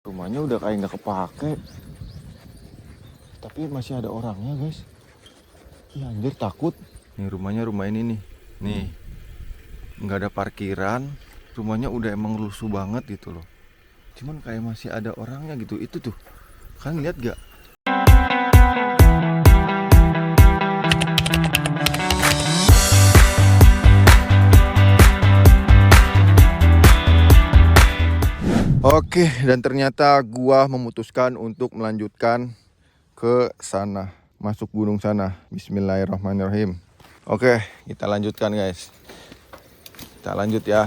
Rumahnya udah kayak nggak kepake. Tapi masih ada orangnya, guys. Ya anjir, takut. Nih rumahnya, rumah ini nih. Nih. Nggak ada parkiran. Rumahnya udah emang rusuh banget gitu loh. Cuman kayak masih ada orangnya gitu. Itu tuh. Kalian lihat gak? Oke, dan ternyata gua memutuskan untuk melanjutkan ke sana, masuk gunung sana. Bismillahirrahmanirrahim. Oke, kita lanjutkan, guys. Kita lanjut ya.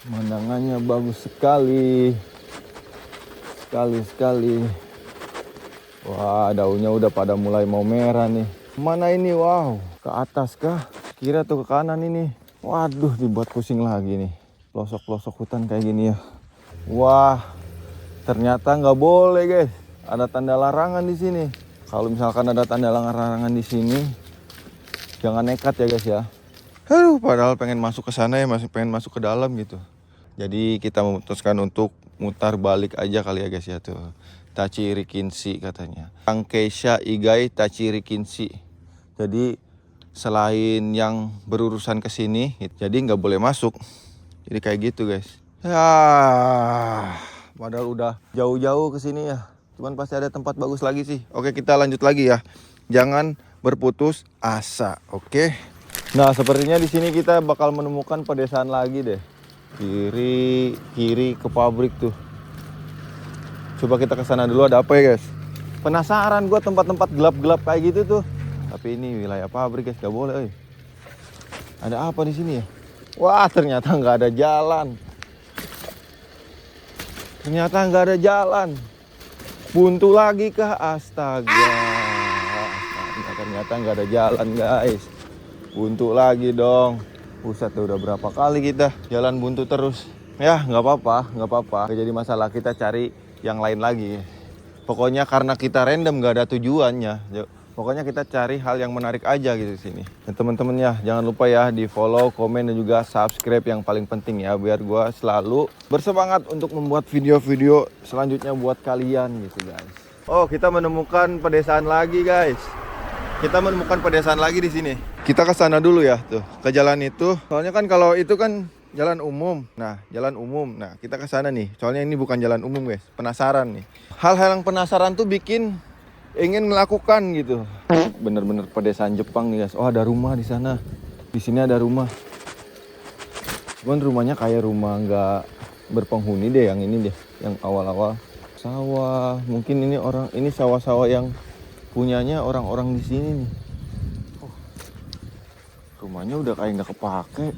Pemandangannya bagus sekali. Sekali. Wah, daunnya udah pada mulai mau merah nih. Mana ini? Wow, ke atas kah? Kira tuh ke kanan ini. Waduh, dibuat pusing lagi nih. Pelosok-pelosok hutan kayak gini ya. Wah, ternyata nggak boleh, guys. Ada tanda larangan di sini. Kalau misalkan ada tanda larangan di sini, jangan nekat ya, guys ya. Aduh, padahal pengen masuk ke sana ya, masih pengen masuk ke dalam gitu. Jadi kita memutuskan untuk mutar balik aja kali ya, guys ya tuh. Tachiri Kinshi katanya. Angkeisha Igai Tachiri Kinshi. Jadi selain yang berurusan ke sini, jadi nggak boleh masuk. Jadi kayak gitu, guys. Ya, padahal udah jauh-jauh ke sini ya. Cuman pasti ada tempat bagus lagi sih. Oke, kita lanjut lagi ya. Jangan berputus asa, oke? Nah, sepertinya di sini kita bakal menemukan pedesaan lagi deh. Kiri ke pabrik tuh. Coba kita ke sana dulu, ada apa ya, guys? Penasaran gue tempat-tempat gelap-gelap kayak gitu tuh. Tapi ini wilayah pabrik, guys, gak boleh. Ada apa di sini ya? Wah, ternyata nggak ada jalan. Ternyata nggak ada jalan. Buntu lagi kah? Astaga. Ternyata nggak ada jalan, guys. Buntu lagi dong. Buset, udah berapa kali kita jalan buntu terus. Ya nggak apa-apa. Nggak jadi masalah, kita cari yang lain lagi. Pokoknya karena kita random, nggak ada tujuannya. Pokoknya kita cari hal yang menarik aja gitu di sini. Dan teman-teman ya, jangan lupa ya di follow, komen, dan juga subscribe yang paling penting ya, biar gue selalu bersemangat untuk membuat video-video selanjutnya buat kalian gitu, guys. Oh, kita menemukan pedesaan lagi, guys. Kita menemukan pedesaan lagi di sini. Kita ke sana dulu ya, tuh ke jalan itu. Soalnya kan kalau itu kan jalan umum. Nah, jalan umum. Nah, kita ke sana nih. Soalnya ini bukan jalan umum, guys. Penasaran nih. Hal-hal yang penasaran tuh bikin ingin melakukan gitu. Bener-bener pedesaan Jepang nih, guys. Oh, ada rumah di sana. Di sini ada rumah. Cuman rumahnya kayak rumah nggak berpenghuni deh, yang ini deh, yang awal-awal. Sawah. Mungkin ini ini sawah-sawah yang punyanya orang-orang di sini nih. Oh, rumahnya udah kayak nggak kepake.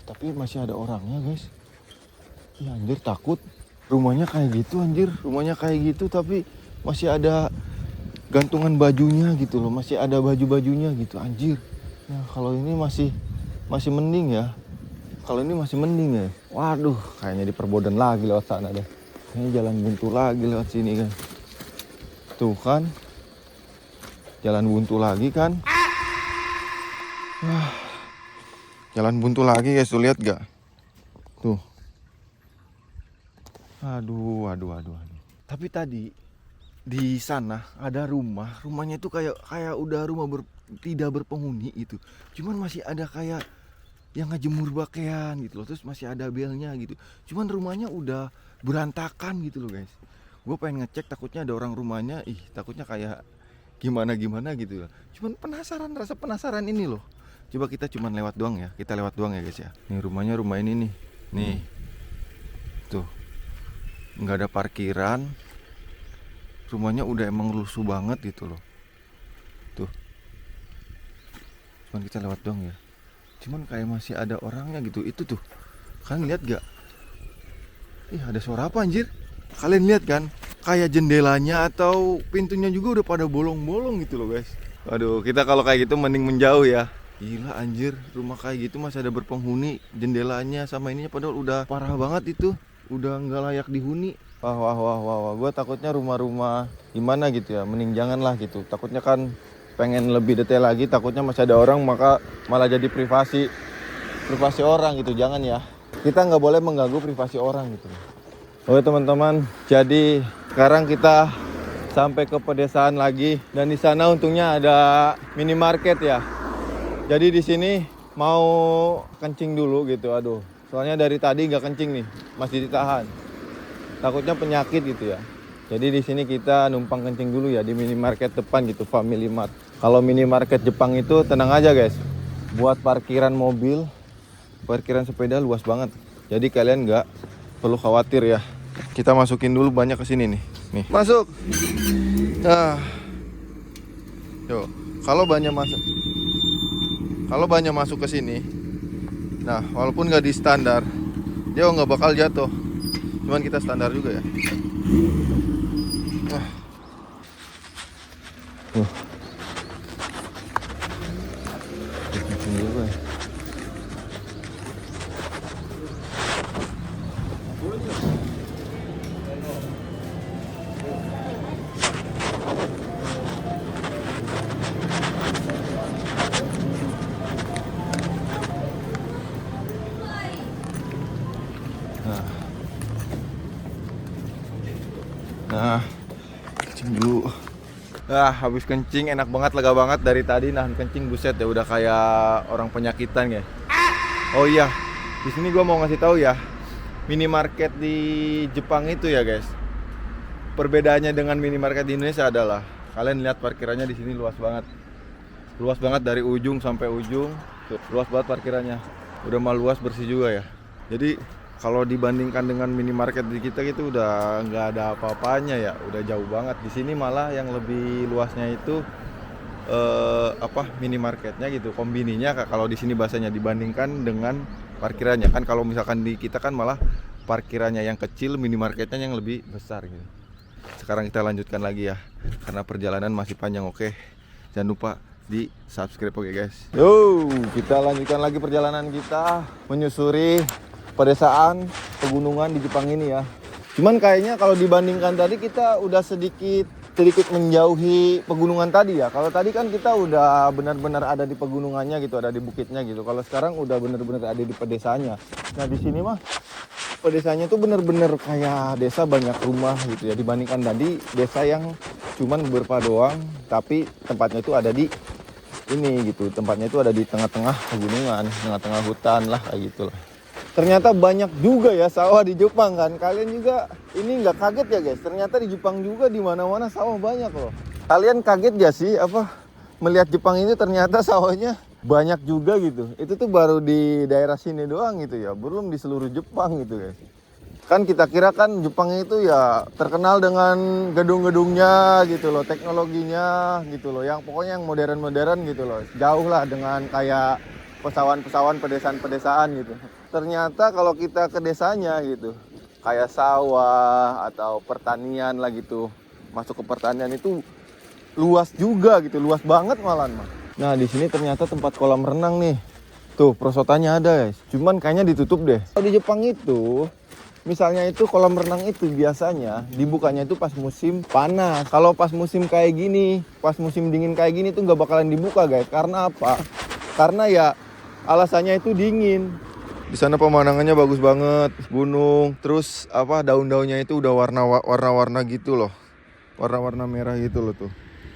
Tapi masih ada orangnya, guys. Ya anjir, takut. Rumahnya kayak gitu, anjir. Rumahnya kayak gitu tapi masih ada gantungan bajunya gitu loh, masih ada baju-bajunya gitu, anjir. Nah, kalau ini masih mending ya. Kalau ini masih mending ya. Waduh, kayaknya di perbodan lagi lewat sana deh. Ini jalan buntu lagi lewat sini kan. Tuh kan. Jalan buntu lagi kan. Jalan buntu lagi, guys, tuh lihat gak? Tuh. Aduh. Tapi tadi di sana ada rumahnya itu kayak udah rumah tidak berpenghuni itu. Cuman masih ada kayak yang ngejemur pakaian gitu loh, terus masih ada belnya gitu. Cuman rumahnya udah berantakan gitu loh, guys. Gue pengen ngecek, takutnya ada orang rumahnya, takutnya kayak gimana gitu. Cuman rasa penasaran ini loh. Coba kita cuman lewat doang ya, guys ya. Nih rumahnya, rumah ini nih. Tuh, nggak ada parkiran. Rumahnya udah emang rusuh banget gitu loh. Tuh. Cuman kita lewat doang ya. Cuman kayak masih ada orangnya gitu. Itu tuh. Kalian lihat gak? Ada suara apa, anjir? Kalian lihat kan? Kayak jendelanya atau pintunya juga udah pada bolong-bolong gitu loh, guys. Aduh, kita kalau kayak gitu mending menjauh ya. Gila, anjir. Rumah kayak gitu masih ada berpenghuni. Jendelanya sama ininya padahal udah parah banget itu. Udah nggak layak dihuni. Wah. Gue takutnya rumah-rumah gimana gitu ya. Mending janganlah gitu. Takutnya kan pengen lebih detail lagi. Takutnya masih ada orang, maka malah jadi privasi orang gitu. Jangan ya. Kita nggak boleh mengganggu privasi orang gitu. Oke teman-teman, jadi sekarang kita sampai ke pedesaan lagi dan di sana untungnya ada minimarket ya. Jadi di sini mau kencing dulu gitu. Aduh, soalnya dari tadi nggak kencing nih, masih ditahan. Takutnya penyakit gitu ya. Jadi di sini kita numpang kencing dulu ya di minimarket depan gitu, Family Mart. Kalau minimarket Jepang itu tenang aja guys. Buat parkiran mobil, parkiran sepeda luas banget. Jadi kalian nggak perlu khawatir ya. Kita masukin dulu banyak ke sini nih. Nih, masuk. Nah. Yo, kalau banyak masuk ke sini. Nah, walaupun nggak di standar, dia nggak bakal jatuh. Cuman kita standar juga ya. Kencing juga ya. Nah, kencing dulu. Habis kencing enak banget, lega banget dari tadi nahan kencing, buset ya udah kayak orang penyakitan ya. Oh iya, di sini gua mau ngasih tahu ya, minimarket di Jepang itu ya guys. Perbedaannya dengan minimarket di Indonesia adalah kalian lihat parkirannya di sini luas banget. Luas banget dari ujung sampai ujung. Tuh, luas banget parkirannya. Udah mah luas, bersih juga ya. Jadi kalau dibandingkan dengan minimarket di kita gitu udah nggak ada apa-apanya ya, udah jauh banget. Di sini malah yang lebih luasnya itu minimarketnya gitu, kombininya kalau di sini bahasanya dibandingkan dengan parkirannya kan. Kalau misalkan di kita kan malah parkirannya yang kecil, minimarketnya yang lebih besar gitu. Sekarang kita lanjutkan lagi ya, karena perjalanan masih panjang. Oke, jangan lupa di subscribe. Oke guys, yo kita lanjutkan lagi perjalanan kita menyusuri pedesaan pegunungan di Jepang ini ya. Cuman kayaknya kalau dibandingkan tadi kita udah sedikit menjauhi pegunungan tadi ya. Kalau tadi kan kita udah benar-benar ada di pegunungannya gitu, ada di bukitnya gitu. Kalau sekarang udah benar-benar ada di pedesanya. Nah di sini mah pedesanya tuh benar-benar kayak desa, banyak rumah gitu ya. Dibandingkan tadi desa yang cuman beberapa doang, tapi tempatnya itu ada di ini gitu. Tempatnya itu ada di tengah-tengah pegunungan, tengah-tengah hutan lah kayak gitu lah. Ternyata banyak juga ya sawah di Jepang kan. Kalian juga ini nggak kaget ya guys? Ternyata di Jepang juga di mana-mana sawah banyak loh. Kalian kaget gak sih melihat Jepang ini ternyata sawahnya banyak juga gitu. Itu tuh baru di daerah sini doang gitu ya. Belum di seluruh Jepang gitu guys. Kan kita kira kan Jepang itu ya terkenal dengan gedung-gedungnya gitu loh, teknologinya gitu loh. Yang pokoknya yang modern-modern gitu loh. Jauh lah dengan kayak pesawan-pesawan pedesaan-pedesaan gitu. Ternyata kalau kita ke desanya gitu, kayak sawah atau pertanian lah gitu, masuk ke pertanian itu luas juga gitu, luas banget malahan mah. Nah di sini ternyata tempat kolam renang nih, tuh perosotannya ada guys. Cuman kayaknya ditutup deh. Kalau di Jepang itu, misalnya itu kolam renang itu biasanya dibukanya itu pas musim panas. Kalau pas musim kayak gini, pas musim dingin kayak gini tuh nggak bakalan dibuka guys. Karena apa? Karena ya alasannya itu dingin. Di sana pemandangannya bagus banget, gunung, terus daun-daunnya itu udah warna-warna gitu loh. Warna-warna merah gitu loh tuh.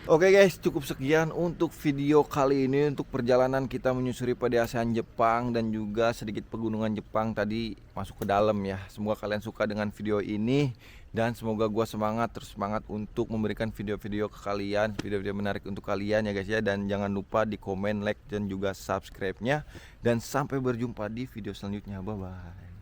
Oke guys, cukup sekian untuk video kali ini, untuk perjalanan kita menyusuri pedesaan Jepang dan juga sedikit pegunungan Jepang tadi masuk ke dalam ya. Semoga kalian suka dengan video ini dan semoga gua terus semangat untuk memberikan video-video ke kalian, video-video menarik untuk kalian ya guys ya. Dan jangan lupa di komen, like dan juga subscribe-nya. Dan sampai berjumpa di video selanjutnya. Bye bye.